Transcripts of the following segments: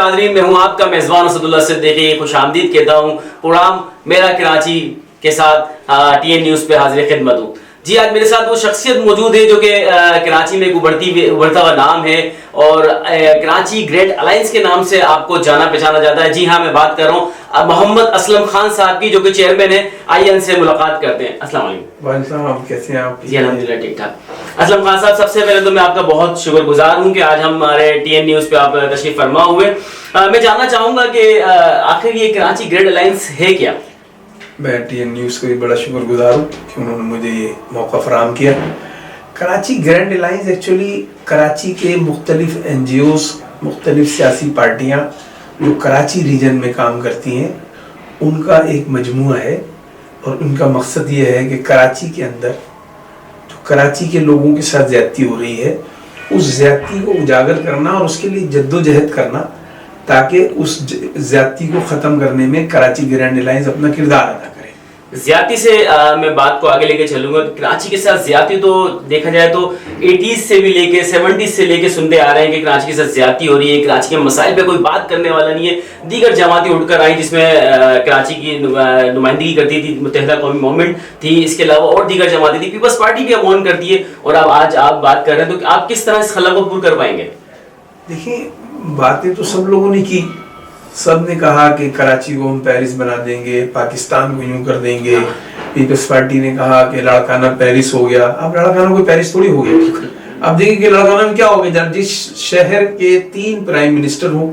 नाज़रीन, मैं हूं आपका मेज़बान असदुल्ला सिद्दीकी। खुशामदीद कहता हूं प्रोग्राम मेरा कराची के साथ TN न्यूज़ पे हाजिर खिदमत हूं। जी, आज मेरे साथ वो शख्सियत मौजूद है जो कि कराची में एक उभरता हुआ नाम है और कराची ग्रेट अलायंस के नाम से आपको जाना पहचाना जाता है। जी हाँ, मैं बात कर रहा हूँ मोहम्मद असलम खान साहब की, जो कि चेयरमैन है। आइए उनसे मुलाकात करते हैं। अस्सलाम वालेकुम। साहब, कैसे हैं आप? जी अल्हम्दुलिल्लाह, ठीक ठाक। असलम खान साहब, सबसे पहले तो मैं आपका बहुत शुक्रगुजार हूँ कि आज हमारे TN न्यूज़ पे आप तशरीफ फरमा हुए। मैं जानना चाहूँगा कि आखिर ये कराची ग्रेट अलायंस है क्या? मैं TN न्यूज़ को भी बड़ा शुक्रगुजार हूँ कि उन्होंने मुझे ये मौका फराहम किया। Karachi grand alliance actually Karachi के मुख्तलिफ NGOs, मुख्तलिफ सियासी पार्टियाँ जो कराची रीजन में काम करती हैं, उनका एक मजमुआ है और उनका मकसद ये है कि कराची के अंदर जो कराची के लोगों के साथ ज़्यादती हो रही है, उस ज़्यादती को उजागर करना और उसके लिए जद्दोजहद करना, ताकि उस ज़्यादती को ख़त्म करने में कराची ग्रैंड अलायंस अपना किरदार अदा करे। ज्यादती से मैं बात को आगे लेके चलूंगा। कराची के साथ ज्यादती तो देखा जाए तो 80s से भी लेके 70s से लेके सुनते आ रहे हैं कि कराची के साथ ज्यादती हो रही है, कराची के मसाइल पे कोई बात करने वाला नहीं है। दीगर जमातें उठकर आई जिसमें कराची की नुमाइंदगी करती थी मुत्तहिदा कौमी मूवमेंट थी, इसके अलावा और दीगर जमातें थी, पीपल्स पार्टी भी अमौन करती है, और अब आज आप बात कर रहे हैं, तो आप किस तरह इस खला को पूरा कर पाएंगे? देखिए, बातें तो सब लोगों ने की, सब ने कहा कि कराची को हम पेरिस बना देंगे, पाकिस्तान को यूं कर देंगे। पीपल्स पार्टी ने कहा कि लाड़काना पेरिस हो गया। अब लाड़काना कोई पेरिस थोड़ी हो गया। अब देखिए कि लाड़काना में क्या हो गया, जिस शहर के 3 प्राइम मिनिस्टर हो,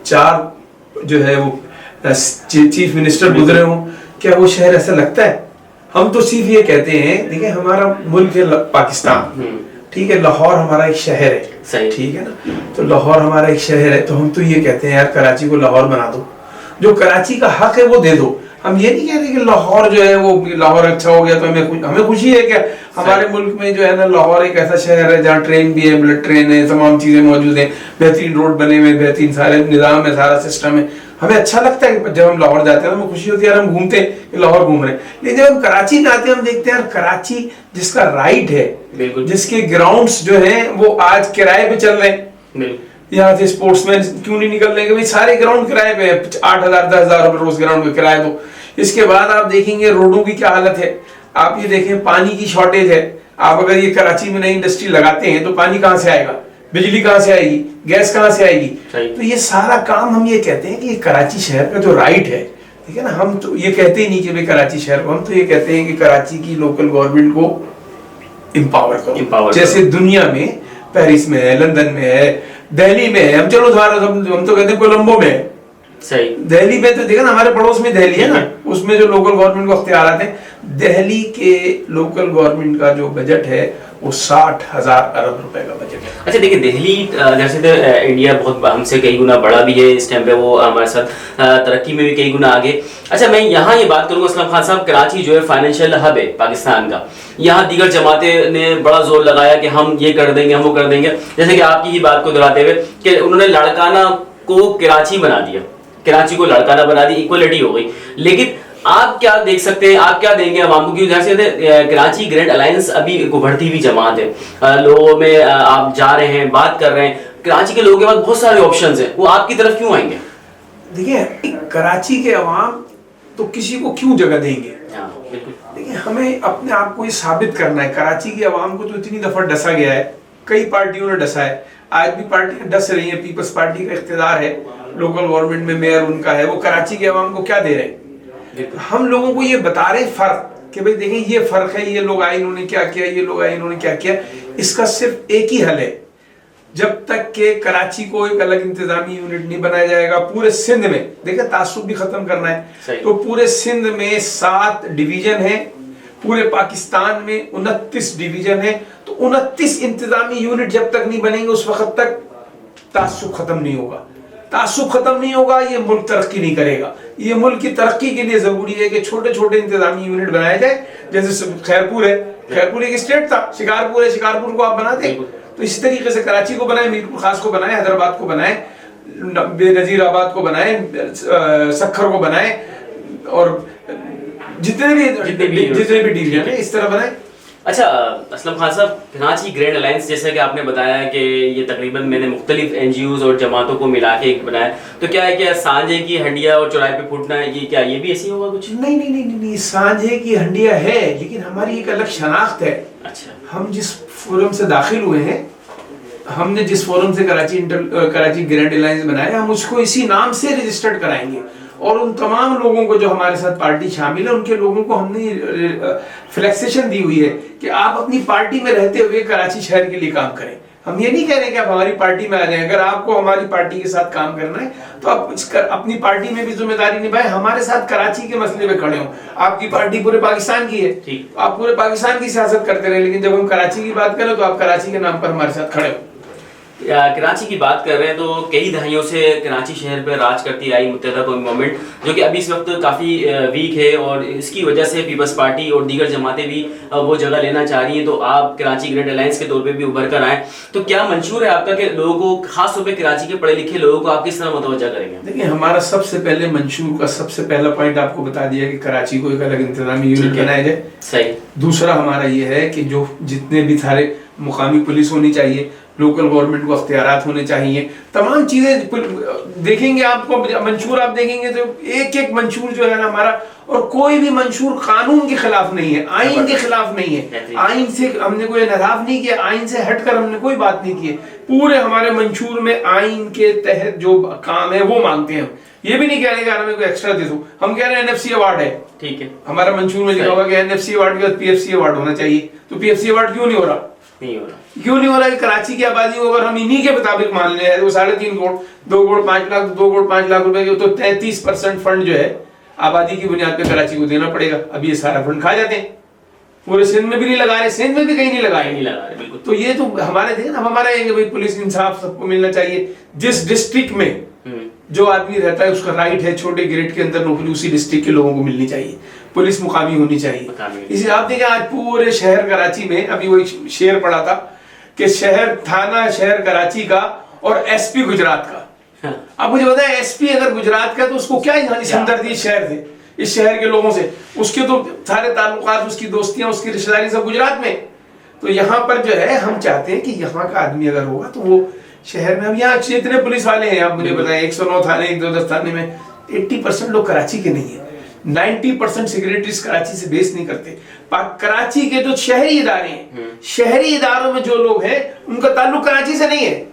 4 जो है वो चीफ मिनिस्टर गुजरे हो, क्या वो शहर ऐसा लगता है? हम तो सिर्फ ये कहते हैं, देखिए हमारा मुल्क है पाकिस्तान, ठीक है, लाहौर हमारा एक शहर है, सही, ठीक है ना, तो लाहौर हमारा एक शहर है, तो हम तो ये कहते हैं यार कराची को लाहौर बना दो, जो कराची का हक है वो दे दो। हम ये नहीं कह रहे कि लाहौर जो है वो लाहौर अच्छा हो गया तो हमें खुशी है क्या? हमारे मुल्क में जो है ना, लाहौर एक ऐसा शहर है जहाँ ट्रेन भी है, बुलेट ट्रेन है, तमाम चीजें मौजूद है, बेहतरीन रोड बने हुए, बेहतरीन सारे निज़ाम है, सारा सिस्टम है। हमें अच्छा लगता है कि जब हम लाहौर जाते हैं तो हमें खुशी होती है यार हम घूमते हैं कि लाहौर घूम रहे हैं। लेकिन जब हम कराची में आते हैं, हम देखते हैं यार कराची जिसका राइट है, जिसके ग्राउंड्स जो हैं वो आज किराए पे चल रहे हैं, यहाँ से स्पोर्ट्समैन क्यों नहीं निकल रहे कि भाई सारे ग्राउंड किराए पे है, 8,000 10,000 रुपए रोज ग्राउंड का किराया दो। इसके बाद आप देखेंगे रोडों की क्या हालत है, आप ये देखें पानी की शॉर्टेज है। आप अगर ये कराची में नई इंडस्ट्री लगाते हैं तो पानी कहाँ से आएगा, बिजली कहाँ से आएगी, गैस कहाँ से आएगी? तो ये सारा काम हम ये कहते हैं कि कराची शहर का जो राइट है, ठीक है ना, हम तो ये कहते ही नहीं कि भाई कराची शहर को, हम तो ये कहते हैं कि कराची की लोकल गवर्नमेंट को एम्पावर करो, जैसे दुनिया में पेरिस में है, लंदन में है, दिल्ली में है। हम चलो हम तो कहते हैं कोलंबो में है, सही, दिल्ली में तो देखा ना, हमारे पड़ोस में दिल्ली है ना, उसमें जो लोकल गवर्नमेंट को अख्तियारात हैं, दिल्ली के लोकल गवर्नमेंट का जो बजट है वो 60,000 अरब रुपए का बजट है। अच्छा देखिए, दिल्ली जैसे तो इंडिया बहुत हमसे कई गुना बड़ा भी है, इस टाइम पे वो हमारे साथ तरक्की में भी कई गुना आगे। अच्छा, मैं यहाँ ये बात करूँगा असलम खान साहब, कराची जो है फाइनेंशियल हब है पाकिस्तान का, यहाँ दीगर जमातें ने बड़ा जोर लगाया कि हम ये कर देंगे, हम वो कर देंगे। जैसे कि आपकी ही बात को दोहराते हुए कि उन्होंने लाड़काना को कराची बना दिया, कराची को लाड़काना बना दी, इक्वलिटी हो गई। लेकिन आप क्या देख सकते हैं, आप क्या देंगे आवाम को? क्योंकि जैसे कराची ग्रैंड अलायंस अभी एक उभरती हुई जमात है, लोगों में आप जा रहे हैं, बात कर रहे हैं, कराची के लोगों के पास बहुत सारे ऑप्शंस हैं, वो आपकी तरफ क्यों आएंगे? देखिए, कराची के अवाम तो किसी को क्यों जगह देंगे? देखिए, हमें अपने आप को ये साबित करना है। कराची की अवाम को तो इतनी दफा डसा गया है, कई पार्टियों ने डसा है, आज भी पार्टियां डस रही हैं। पीपल्स पार्टी का इख्तियार है, लोकल गवर्नमेंट में मेयर उनका है, वो कराची के अवाम को क्या दे रहे हैं? हम लोगों को ये बता रहे फर्क कि भाई देखें ये फर्क है, ये लोग आए इन्होंने क्या किया, ये लोग आए इन्होंने क्या किया। इसका सिर्फ एक ही हल है, जब तक के कराची को एक अलग इंतजामी यूनिट नहीं बनाया जाएगा पूरे सिंध में, देखिए तासुब भी खत्म करना है, तो पूरे सिंध में 7 डिवीजन है, पूरे पाकिस्तान में 29 डिवीजन है, तो 29 इंतजामी यूनिट जब तक नहीं बनेंगे उस वक्त तक तासुब खत्म नहीं होगा। तासुब खत्म नहीं होगा, ये मुल्क तरक्की नहीं करेगा। ये मुल्क की तरक्की के लिए जरूरी है कि छोटे छोटे इंतजामी यूनिट बनाए जाए। जैसे खैरपुर है, खैरपुर एक स्टेट था, शिकारपुर है, शिकारपुर को आप बना दें, तो इसी तरीके से कराची को बनाए, मीरपुर खास को बनाए, हैदराबाद को बनाए, बेनजीराबाद को बनाए, सखर को बनाए, और जितने भी डिवीजन है इस तरह बनाए। अच्छा असलम खान साहब, कराची ग्रैंड अलायंस जैसा कि आपने बताया कि ये तकरीबन मैंने मुख्तलिफ NGOs और जमातों को मिला के एक बनाया, तो क्या है कि सांझे की हंडिया और चौराहे पे फूटना है, ये भी ऐसी होगा कुछ? नहीं नहीं नहीं नहीं, नहीं सांझे की हंडिया है, लेकिन हमारी एक अलग शनाख्त है। अच्छा, हम जिस फोरम से दाखिल हुए हैं, हमने जिस फोरम से कराची ग्रैंड अलायंस बनाया, हम उसको इसी नाम से रजिस्टर्ड कराएंगे और उन तमाम लोगों को जो हमारे साथ पार्टी शामिल है, उनके लोगों को हमने फ्लेक्सेशन दी हुई है कि आप अपनी पार्टी में रहते हुए कराची शहर के लिए काम करें। हम ये नहीं कह रहे कि आप हमारी पार्टी में आ जाएं। अगर आपको हमारी पार्टी के साथ काम करना है तो आप अपनी पार्टी में भी जिम्मेदारी निभाएं, हमारे साथ कराची के मसले में खड़े हों। आपकी पार्टी पूरे पाकिस्तान की है, आप पूरे पाकिस्तान की सियासत करते रहे, लेकिन जब हम कराची की बात करें तो आप कराची के नाम पर हमारे साथ खड़े हो। कराची की बात कर रहे हैं तो कई दहाइयों से कराची शहर पर राज करती आई मुत्तहदा कौमी गवर्नमेंट, जो कि अभी इस वक्त काफ़ी वीक है और इसकी वजह से पीपल्स पार्टी और दीगर जमातें भी वो जगह लेना चाह रही हैं। तो आप कराची ग्रैंड अलायंस के तौर पे भी उभर कर आए, तो क्या मंशूर है आपका कि लोगों को, खास तौर पे कराची के पढ़े लिखे लोगों को आप किस तरह मुतवज्जा करेंगे? देखिए, हमारा सबसे पहले मंशूर का सबसे पहला पॉइंट आपको बता दिया कि कराची को एक अलग इंतजामी यूनिट बनाया जाए। सही। दूसरा हमारा ये है कि जो जितने भी सारे मुकामी पुलिस होनी चाहिए, लोकल गवर्नमेंट को अख्तियारात होने चाहिए, तमाम चीजें देखेंगे आपको मंशूर आप देखेंगे तो एक एक मंशूर जो है ना हमारा, और कोई भी मंशूर कानून के खिलाफ नहीं है, आइन के खिलाफ नहीं है। आइन से हमने कोई इनहराफ नहीं किया, आइन से हटकर हमने कोई बात नहीं की। पूरे हमारे मंशूर में आइन के तहत जो काम है वो मांगते हैं। ये भी नहीं कह रहे कि हमें कोई एक्स्ट्रा दे दो, हम कह रहे हैं NFC अवार्ड है, ठीक है, हमारा मंशूर में लिखा हुआ कि NFC अवार्ड के बाद PFC अवार्ड होना चाहिए। तो PFC अवार्ड क्यों नहीं हो रहा? क्यों नहीं हो रहा? कराची की आबादी को अगर हम इन्हीं के मुताबिक मान लें, वो 3.5 करोड़, 2 करोड़ 5 लाख, 2 करोड़ 5 लाख रुपए के, तो 33% फंड जो है आबादी की बुनियाद पे कराची को देना पड़ेगा। अभी ये सारा फंड खा जाते हैं, पूरे सिंध में भी नहीं लगा रहे, सिंध में भी कहीं नहीं लगा रहे बिल्कुल। तो ये तो हमारे थे ना, हमारा ये भाई पुलिस इंसाफ सबको मिलना चाहिए। जिस डिस्ट्रिक्ट में जो आदमी रहता है उसका राइट है छोटे ग्रेड के अंदर नौकरी उसी डिस्ट्रिक्ट के लोगों को मिलनी चाहिए, पुलिस मुकामी होनी चाहिए। इसी आप देखें आज पूरे शहर कराची में, अभी वो एक शेर पढ़ा था कि शहर थाना शहर कराची का और SP गुजरात का। अब मुझे बताया SP अगर गुजरात का तो उसको क्या हमदर्दी इस शहर से, इस शहर के लोगों से, उसके तो सारे ताल्लुकात, उसकी दोस्तियां, उसकी रिश्तेदारी सब गुजरात में। तो यहाँ पर जो है हम चाहते हैं कि यहाँ का आदमी अगर होगा तो वो शहर में, अब यहाँ जितने पुलिस वाले हैं आप मुझे बताएं, 109 थाने, 110 थाने में 80% लोग कराची के नहीं है, 90% सेक्रेटरीज कराची से बेस नहीं करते। कराची के जो शहरी इदारे हैं, शहरी इदारों में जो लोग हैं उनका ताल्लुक कराची से नहीं है।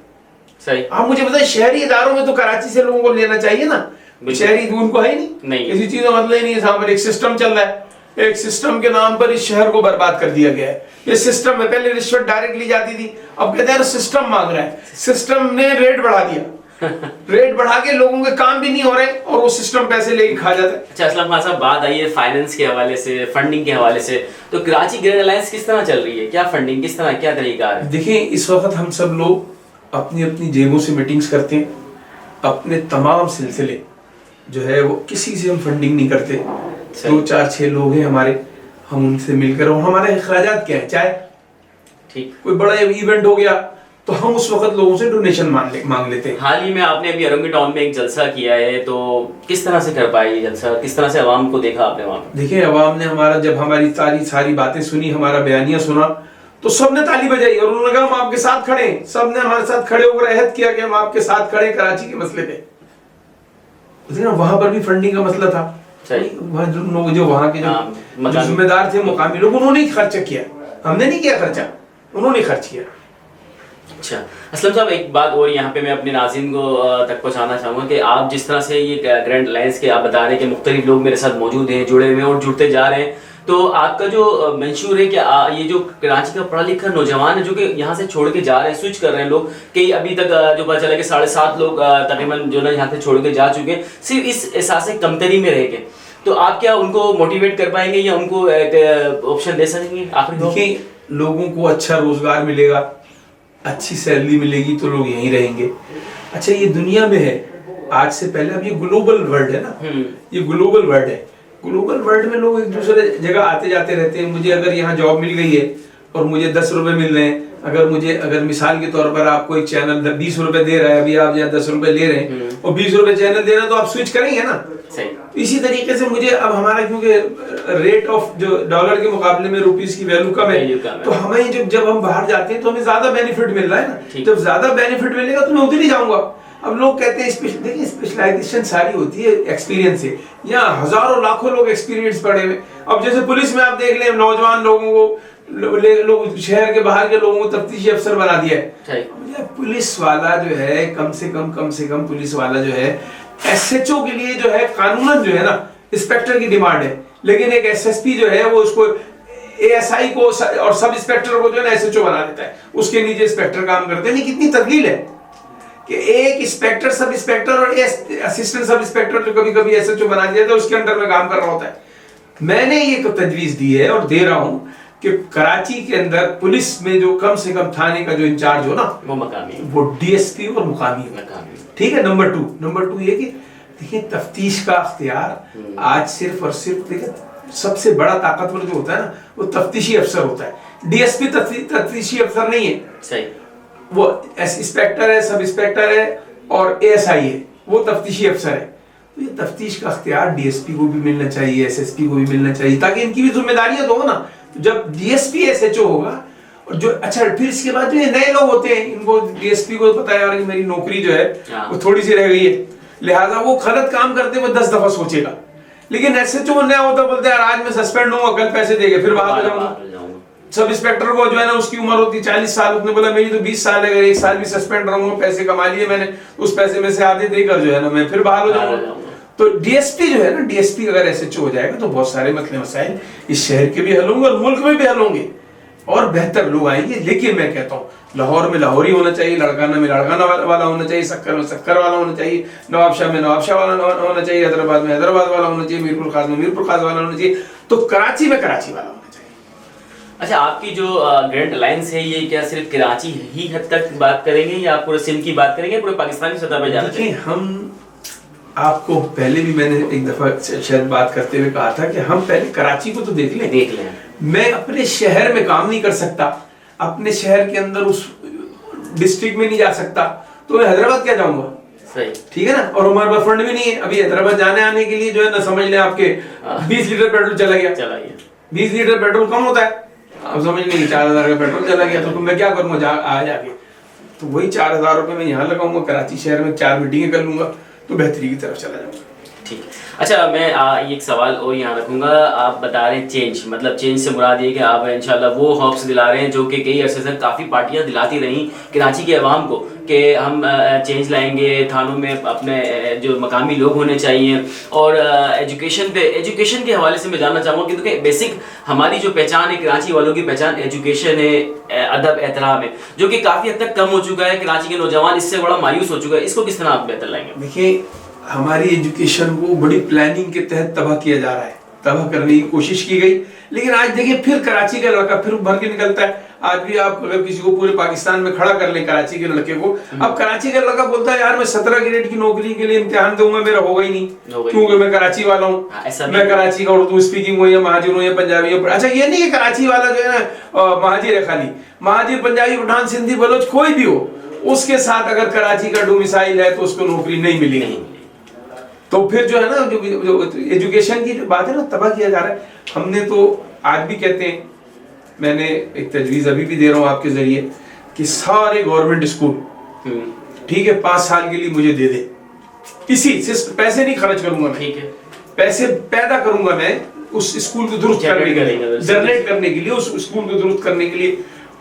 सही। आप मुझे बताएं, शहरी इदारों में तो कराची से लोगों को लेना चाहिए ना, शहरी उनको है नहीं, किसी चीज का मतलब ही नहीं है। यहाँ पर एक सिस्टम चल रहा है, एक सिस्टम के नाम पर इस शहर को बर्बाद कर दिया गया है। ये सिस्टम में पहले रिश्वत डायरेक्ट ली जाती थी, अब कहते हैं सिस्टम मांग रहा है, सिस्टम ने रेट बढ़ा दिया। रेट बढ़ा के लोगों के काम भी नहीं हो रहे और वो सिस्टम पैसे लेके खा जाता है। अच्छा असलम खान साहब, बात आई है फाइनेंस के हवाले से, फंडिंग के हवाले से, तो कराची ग्रैंड अलायंस किस तरह चल रही है? क्या फंडिंग, किस तरह, क्या तरीका है? देखिए, इस वक्त हम सब लोग अपनी अपनी जेबों से मीटिंग्स करते हैं, अपने तमाम सिलसिले जो है वो किसी से हम फंडिंग नहीं करते। 2 4 6 लोग हैं हमारे, हम उनसे मिलकर, और हमारे अखराजात क्या है, चाहे ठीक कोई बड़ा इवेंट हो गया तो हम उस वक्त लोगों से डोनेशन मांग लेते हैं। हाल ही में आपने अभी अरंगी टाउन में एक जलसा किया है, तो किस तरह से कर पाए ये जलसा, किस तरह से अवाम को देखा आपने वहाँ पे? देखिए, अवाम ने हमारा, जब हमारी सारी बातें सुनी, हमारा बयानिया सुना, तो सबने ताली बजाई और उन्होंने कहा हम आपके साथ खड़े हैं। सबने हमारे साथ खड़े होकर अहद किया कि हम आपके साथ खड़े कराची के मसले पे। वहां पर भी फंडिंग का मसला था, जो वहाँ के जो जिम्मेदार थे मुकामी लोग, उन्होंने खर्चा किया, हमने नहीं किया खर्चा, उन्होंने खर्च किया। अच्छा असलम साहब, एक बात और यहाँ पे मैं अपने नाज़रीन को तक पहुँचाना चाहूँगा कि आप जिस तरह से ये ग्रैंड अलायंस के आप बता रहे हैं कि मुख्तलिफ लोग मेरे साथ मौजूद हैं, जुड़े हुए हैं और जुड़ते जा रहे हैं, तो आपका जो मंशूर है कि ये जो कराची का पढ़ा लिखा नौजवान है जो कि यहाँ से छोड़ के जा रहे हैं, स्विच कर रहे हैं लोग, कि अभी तक जो पता चला कि 7.5 लोग तकरीबन जो ना यहाँ से छोड़ के जा चुके हैं, सिर्फ इस एहसास कमतरी में रह के, तो आप क्या उनको मोटिवेट कर पाएंगे या उनको एक ऑप्शन दे सकेंगे? आखिर लोगों को अच्छा रोजगार मिलेगा, अच्छी सैलरी मिलेगी तो लोग यहीं रहेंगे। अच्छा, ये दुनिया में है आज से पहले, अब ये ग्लोबल वर्ल्ड है ना, ये ग्लोबल वर्ल्ड है। ग्लोबल वर्ल्ड में लोग एक दूसरे जगह आते जाते रहते हैं। मुझे अगर यहाँ जॉब मिल गई है और मुझे 10 रुपए मिल रहे हैं, अगर मिसाल के तौर पर आपको एक चैनल 20 रुपए दे रहा है, अभी आप 10 रुपए ले रहे हैं और 20 रुपए चैनल दे रहे हैं, तो आप स्विच करेंगे ना। सही। इसी तरीके से मुझे अब हमारा, क्योंकि रेट ऑफ जो डॉलर के मुकाबले में रुपीस की वैल्यू कम है, तो हमें जब हम बाहर जाते हैं तो हमें ज्यादा बेनिफिट मिल रहा है ना। जब ज्यादा बेनिफिट मिलेगा तो मैं उधर ही जाऊंगा। अब लोग कहते हैं देखिए स्पेशलाइजेशन सारी होती है एक्सपीरियंस से, यहाँ हजारों लाखों लोग एक्सपीरियंस पड़े हुए। अब जैसे पुलिस में आप देख लें, नौजवान लोगों को लोग शहर के बाहर के लोगों को तफ्तीशी अफसर बना दिया है। पुलिस वाला जो है कम से कम पुलिस वाला जो है एसएचओ के लिए जो है कानूनन जो है ना इंस्पेक्टर की डिमांड है, लेकिन एक एसएसपी जो है वो उसको एएसआई को और सब इंस्पेक्टर को जो है ना एसएचओ बना देता है, उसके नीचे इंस्पेक्टर काम करते हैं। कितनी तकलीफ है कि एक इंस्पेक्टर, सब इंस्पेक्टर और असिस्टेंट सब इंस्पेक्टर जो कभी कभी एसएचओ बना दिया था, उसके अंडर में काम कर रहा होता है। मैंने ये तजवीज दी है और दे रहा हूं कि कराची के अंदर पुलिस में जो कम से कम थाने का जो इंचार्ज हो ना, वो मकामी, वो डीएसपी और मुकामी मकामी। ठीक है। नंबर टू ये कि देखिए तफ्तीश का अख्तियार आज सिर्फ और सिर्फ देखिए सबसे बड़ा ताकतवर जो होता है ना, वो तफ्तीशी अफसर होता है। डीएसपी तफ्तीशी अफसर नहीं है। सही। वो इंस्पेक्टर है, सब इंस्पेक्टर है और एएसआई है, वो तफ्तीशी अफसर है। तो ये तफ्तीश का अख्तियार डीएसपी को भी मिलना चाहिए, एसएसपी को भी मिलना चाहिए, ताकि इनकी भी जिम्मेदारियां तो हो ना। जब डीएसपी एसएचओ होगा और जो अच्छा, फिर इसके बाद जो ये नए लोग होते हैं, इनको डीएसपी को पता है यार कि मेरी नौकरी जो है वो थोड़ी सी रह गई है, लिहाजा वो गलत काम करते हुए 10 दफा सोचेगा। लेकिन एसएचओ नया होता, बोलते हैं आज मैं सस्पेंड हूँ, कल पैसे देंगे, फिर बाहर जाऊंगा। सब इंस्पेक्टर को जो है ना उसकी उम्र होती 40 साल, उसने बोला मेरी तो 20 साल है, अगर 1 साल भी सस्पेंड रहूंगा, पैसे कमा लिए मैंने, उस पैसे में से आधे देकर जो है ना मैं फिर बाहर हो जाऊंगा। तो डीएसपी जो है ना, डीएसपी अगर एसएचओ हो जाएगा तो बहुत सारे मसले मसाइल इस शहर के भी हल होंगे और मुल्क में भी हल होंगे और बेहतर लोग आएंगे। लेकिन मैं कहता हूँ लाहौर में लाहौरी होना चाहिए, लड़काना में लड़काना वाला होना चाहिए, सक्कर में सक्कर वाला होना चाहिए, नवाबशाह में नवाबशाह वाला होना चाहिए, हैदराबाद में हैदराबाद वाला होना चाहिए, मीरपुर खास में मीरपुर खास वाला होना चाहिए, तो कराची में कराची वाला होना चाहिए। अच्छा, आपकी जो ग्रैंड अलायंस है ये क्या सिर्फ कराची ही हद तक बात करेंगे या पूरे सिंध की बात करेंगे, पूरे पाकिस्तान की सतह पर जाना चाहिए? हम आपको पहले भी मैंने एक दफा शायद बात करते हुए कहा था कि हम पहले कराची को तो देख लें। मैं अपने शहर में काम नहीं कर सकता, अपने शहर के अंदर उस डिस्ट्रिक्ट में नहीं जा सकता, तो मैं हैदराबाद क्या जाऊंगा? सही। ठीक है ना। और हमारे पास फंड भी नहीं है, अभी हैदराबाद जाने आने के लिए जो है ना, समझ लें आपके 20 लीटर पेट्रोल चला गया। 20 लीटर पेट्रोल कम होता है, आप समझ नहीं, 4000 का पेट्रोल चला गया, तो मैं क्या करूंगा जाके? तो वही 4000 रुपए मैं यहाँ लगाऊंगा, कराची शहर में 4 मीटिंगें कर लूंगा, तो बेहतरी की तरफ चला जाऊंगा। ठीक। अच्छा, मैं एक सवाल और यहाँ रखूंगा। आप बता रहे हैं चेंज, मतलब चेंज से मुराद ये कि आप इंशाल्लाह वो हॉप्स दिला रहे हैं जो कि कई अरसे से काफ़ी पार्टियाँ दिलाती रहीं कराची के अवाम को कि हम चेंज लाएंगे, थानों में अपने जो मकामी लोग होने चाहिए। और एजुकेशन के हवाले से मैं जानना चाहूँगा कि देखिए बेसिक हमारी जो पहचान है, कराची वालों की पहचान एजुकेशन है, अदब एहतराम है, जो कि काफ़ी हद तक कम हो चुका है। कराची के नौजवान इससे बड़ा मायूस हो चुका है, इसको किस तरह आप बेहतर लाएंगे? देखिए, हमारी एजुकेशन को बड़ी प्लानिंग के तहत तबाह किया जा रहा है, तबाह करने की कोशिश की गई, लेकिन आज देखिए फिर कराची का लड़का फिर भर के निकलता है। आज भी आप अगर किसी को पूरे पाकिस्तान में खड़ा कर लें कराची के लड़के को, अब कराची का लड़का बोलता है यार मैं 17 ग्रेड की नौकरी के लिए इम्तिहान दूंगा, मेरा होगा ही नहीं, क्योंकि मैं कराची वाला हूँ, मैं कराची का उर्दू स्पीकिंग हूँ या महाजिर हूँ या पंजाबी हूँ। अच्छा, ये नहीं है कराची वाला जो है ना महाजिर है, खाली महाजिर, पंजाबी, पठान, सिंधी, बलोच कोई भी हो, उसके साथ अगर कराची का डोमिसाइल है तो उसको नौकरी नहीं मिलेगी। तो फिर जो है ना, जो एजुकेशन की जो बात है ना, तबाह किया जा रहा है। हमने तो आज भी कहते हैं, मैंने एक तजवीज़ अभी भी दे रहा हूँ आपके जरिए कि सारे गवर्नमेंट स्कूल ठीक है 5 साल के लिए मुझे दे दे, इसी पैसे नहीं खर्च करूंगा मैं, ठीक है, पैसे पैदा करूंगा मैं उस स्कूल को दुरुस्त करने के लिए, जनरेट करने के लिए, उस स्कूल को दुरुस्त करने के लिए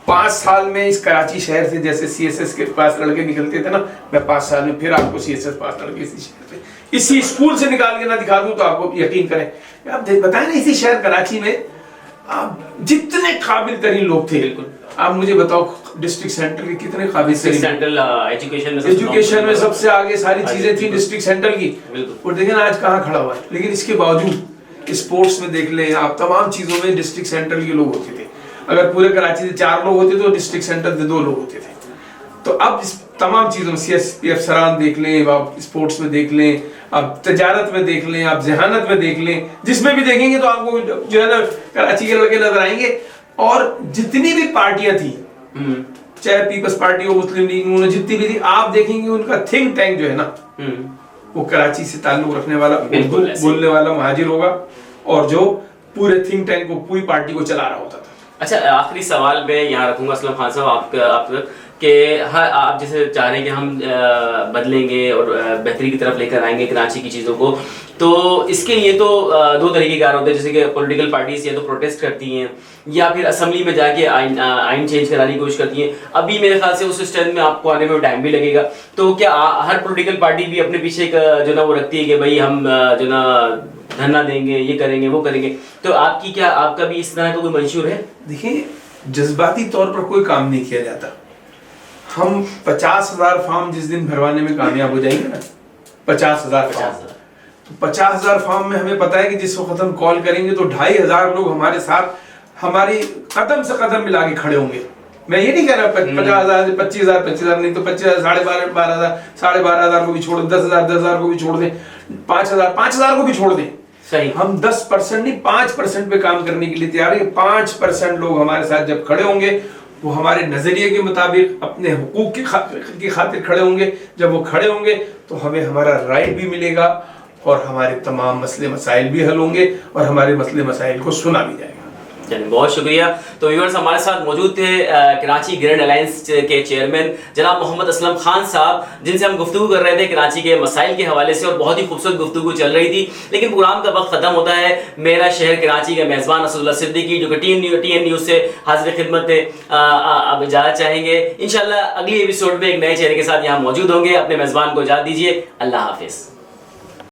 5 साल में इस कराची शहर से जैसे सीएसएस के पास लड़के निकलते थे ना, मैं 5 साल में फिर आपको सीएसएस पास लड़के इसी शहर से, इसी स्कूल से निकाल के ना दिखा दूं तो आपको यकीन करें। आप बताएं ना, इसी शहर कराची में आप जितने काबिल तरीन लोग थे, बिल्कुल आप मुझे बताओ डिस्ट्रिक्ट सेंटर के कितने काबिल तरीन, सेंट्रल एजुकेशन में सबसे आगे सारी चीजें थी डिस्ट्रिक्ट सेंटर की, और देखें आज कहाँ खड़ा हुआ है। लेकिन इसके बावजूद स्पोर्ट्स में देख लें आप, तमाम चीजों में डिस्ट्रिक्ट सेंटर के लोग होते थे। अगर पूरे कराची से 4 लोग होते तो डिस्ट्रिक्ट सेंटर से 2 लोग होते थे। तो अब इस तमाम चीज़ों सीएसपी अफसरान देख लें, आप स्पोर्ट्स में देख लें, आप तजारत में देख लें, आप जहानत में देख लें, जिसमें भी देखेंगे तो आपको जो है ना कराची के लड़के नजर आएंगे। और जितनी भी पार्टियां थी, चाहे पीपल्स पार्टी हो, मुस्लिम लीग, उन्होंने जितनी भी थी, आप देखेंगे उनका थिंक टैंक जो है ना, वो कराची से ताल्लुक रखने वाला, उर्दू बोलने वाला महाजिर होगा, और जो पूरे थिंक टैंक को, पूरी पार्टी को चला रहा होता था। अच्छा, आखिरी सवाल मैं यहाँ रखूंगा असलम खान साहब आप कि हाँ, आप जैसे चाह रहे हैं कि हम बदलेंगे और बेहतरी की तरफ लेकर आएंगे कराची की चीज़ों को, तो इसके लिए तो दो तरीके के कार होते हैं, जैसे कि पॉलिटिकल पार्टीज या तो प्रोटेस्ट करती हैं या फिर असेंबली में जाके आइन चेंज कराने की कोशिश करती हैं। अभी मेरे ख्याल से उस स्टैंड में आपको आने में टाइम भी लगेगा, तो क्या हर पॉलिटिकल पार्टी भी अपने पीछे एक जो ना वो रखती है कि भाई हम जो ना धरना देंगे, ये करेंगे, वो करेंगे, तो आपका भी इस तरह का कोई मंशूर है? देखिए, जज्बाती तौर पर कोई काम नहीं किया जाता। हम 50,000 फॉर्म जिस दिन भरवाने में कामयाब हो जाएंगे ना, 50,000 तो 50,000 फॉर्म में हमें पता है कि जिस वक्त हम कॉल करेंगे तो 2,500 लोग हमारे साथ, हमारी कदम से कदम मिला के खड़े होंगे। मैं ये नहीं कह रहा 50,000 25,000 नहीं तो 25,000 12,500 12,500 को भी छोड़ दें, 10,000 को भी छोड़ दें, 5,000 को भी छोड़ दें, सही, हम 10% नहीं 5% पे काम करने के लिए तैयार है। 5% लोग हमारे साथ जब खड़े होंगे, वो हमारे नजरिए के मुताबिक अपने हुकूक की खातिर खड़े होंगे। जब वो खड़े होंगे तो हमें हमारा राइट भी मिलेगा और हमारे तमाम मसले मसाइल भी हल होंगे और हमारे मसले मसाइल को सुना भी जाएगा। चलिए, बहुत शुक्रिया। तो व्यूअर्स, हमारे साथ मौजूद थे कराची ग्रैंड अलायंस के चेयरमैन जनाब मोहम्मद असलम खान साहब, जिनसे हम गुफ्तगू कर रहे थे कराची के मसाइल के हवाले से, और बहुत ही खूबसूरत गुफ्तगू चल रही थी। लेकिन प्रोग्राम का वक्त खत्म होता है। मेरा शहर कराची के मेज़बान असदुल्लाह सिद्दीकी, जो कि TN न्यूज़ से हाजिर खिदमत थे, अब इजाज़त चाहेंगे। इंशाल्लाह अगली एपिसोड में एक नए चेहरे के साथ यहाँ मौजूद होंगे। अपने मेज़बान को इजाज़त दीजिए। अल्लाह हाफिज़।